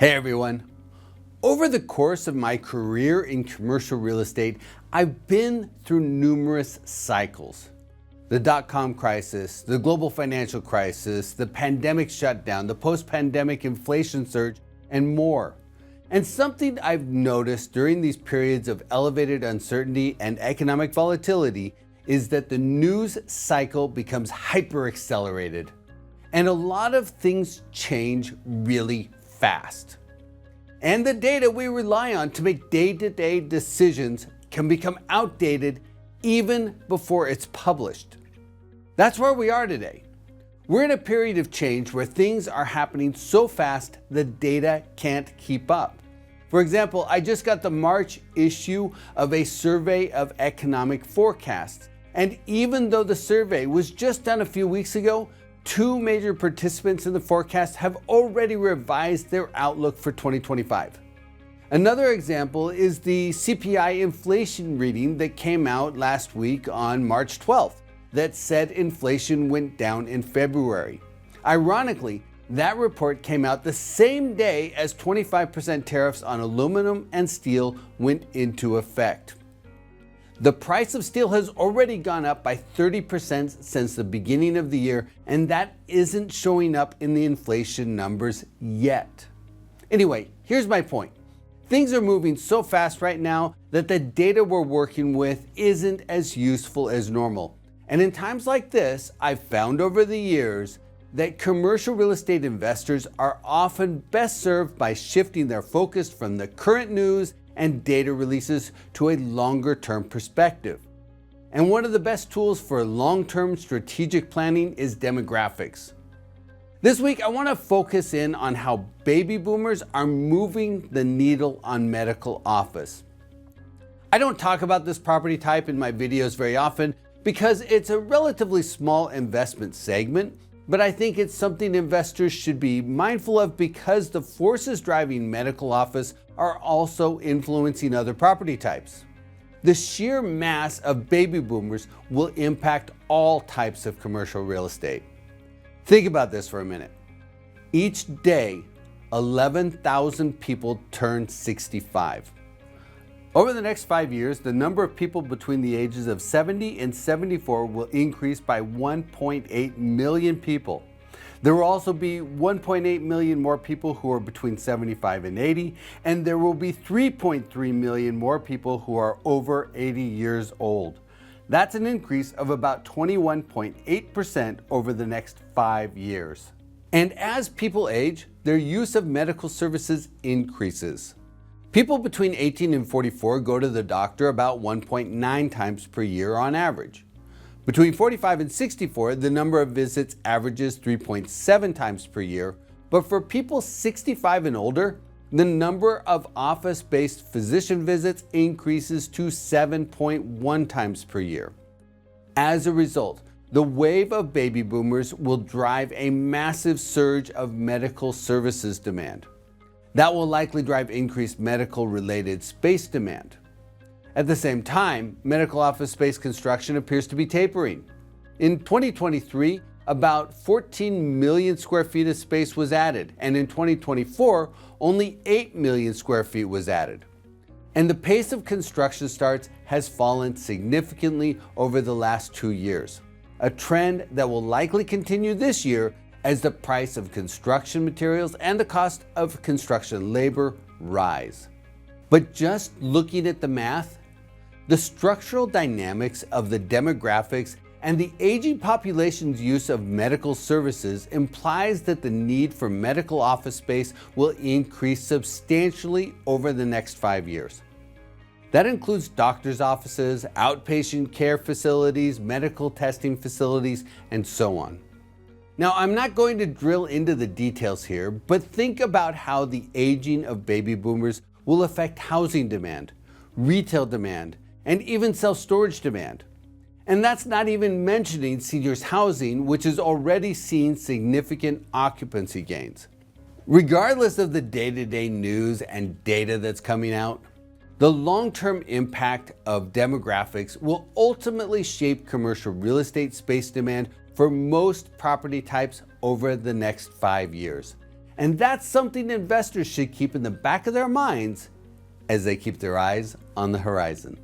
Hey everyone. Over the course of my career in commercial real estate, I've been through numerous cycles. The dot-com crisis, the global financial crisis, the pandemic shutdown, the post-pandemic inflation surge, and more. And something I've noticed during these periods of elevated uncertainty and economic volatility is that the news cycle becomes hyper-accelerated. And a lot of things change really fast. And the data we rely on to make day-to-day decisions can become outdated even before it's published. That's where we are today. We're in a period of change where things are happening so fast the data can't keep up. For example, I just got the March issue of a survey of economic forecasts. And even though the survey was just done a few weeks ago, two major participants in the forecast have already revised their outlook for 2025. Another example is the CPI inflation reading that came out last week on March 12th that said inflation went down in February. Ironically, that report came out the same day as 25% tariffs on aluminum and steel went into effect. The price of steel has already gone up by 30% since the beginning of the year, and that isn't showing up in the inflation numbers yet. Anyway, here's my point. Things are moving so fast right now that the data we're working with isn't as useful as normal. And in times like this, I've found over the years that commercial real estate investors are often best served by shifting their focus from the current news and data releases to a longer-term perspective. And one of the best tools for long-term strategic planning is demographics. This week, I want to focus in on how baby boomers are moving the needle on medical office. I don't talk about this property type in my videos very often because it's a relatively small investment segment, but I think it's something investors should be mindful of because the forces driving medical office are also influencing other property types. The sheer mass of baby boomers will impact all types of commercial real estate. Think about this for a minute. Each day, 11,000 people turn 65. Over the next 5 years, the number of people between the ages of 70 and 74 will increase by 1.8 million people. There will also be 1.8 million more people who are between 75 and 80, and there will be 3.3 million more people who are over 80 years old. That's an increase of about 21.8% over the next 5 years. And as people age, their use of medical services increases. People between 18 and 44 go to the doctor about 1.9 times per year on average. Between 45 and 64, the number of visits averages 3.7 times per year, but for people 65 and older, the number of office-based physician visits increases to 7.1 times per year. As a result, the wave of baby boomers will drive a massive surge of medical services demand. That will likely drive increased medical-related space demand. At the same time, medical office space construction appears to be tapering. In 2023, about 14 million square feet of space was added, and in 2024, only 8 million square feet was added. And the pace of construction starts has fallen significantly over the last 2 years, a trend that will likely continue this year as the price of construction materials and the cost of construction labor rise. But just looking at the math, the structural dynamics of the demographics and the aging population's use of medical services implies that the need for medical office space will increase substantially over the next 5 years. That includes doctors' offices, outpatient care facilities, medical testing facilities, and so on. Now, I'm not going to drill into the details here, but think about how the aging of baby boomers will affect housing demand, retail demand, and even self-storage demand. And that's not even mentioning seniors housing, which has already seen significant occupancy gains. Regardless of the day-to-day news and data that's coming out, the long-term impact of demographics will ultimately shape commercial real estate space demand for most property types over the next 5 years. And that's something investors should keep in the back of their minds as they keep their eyes on the horizon.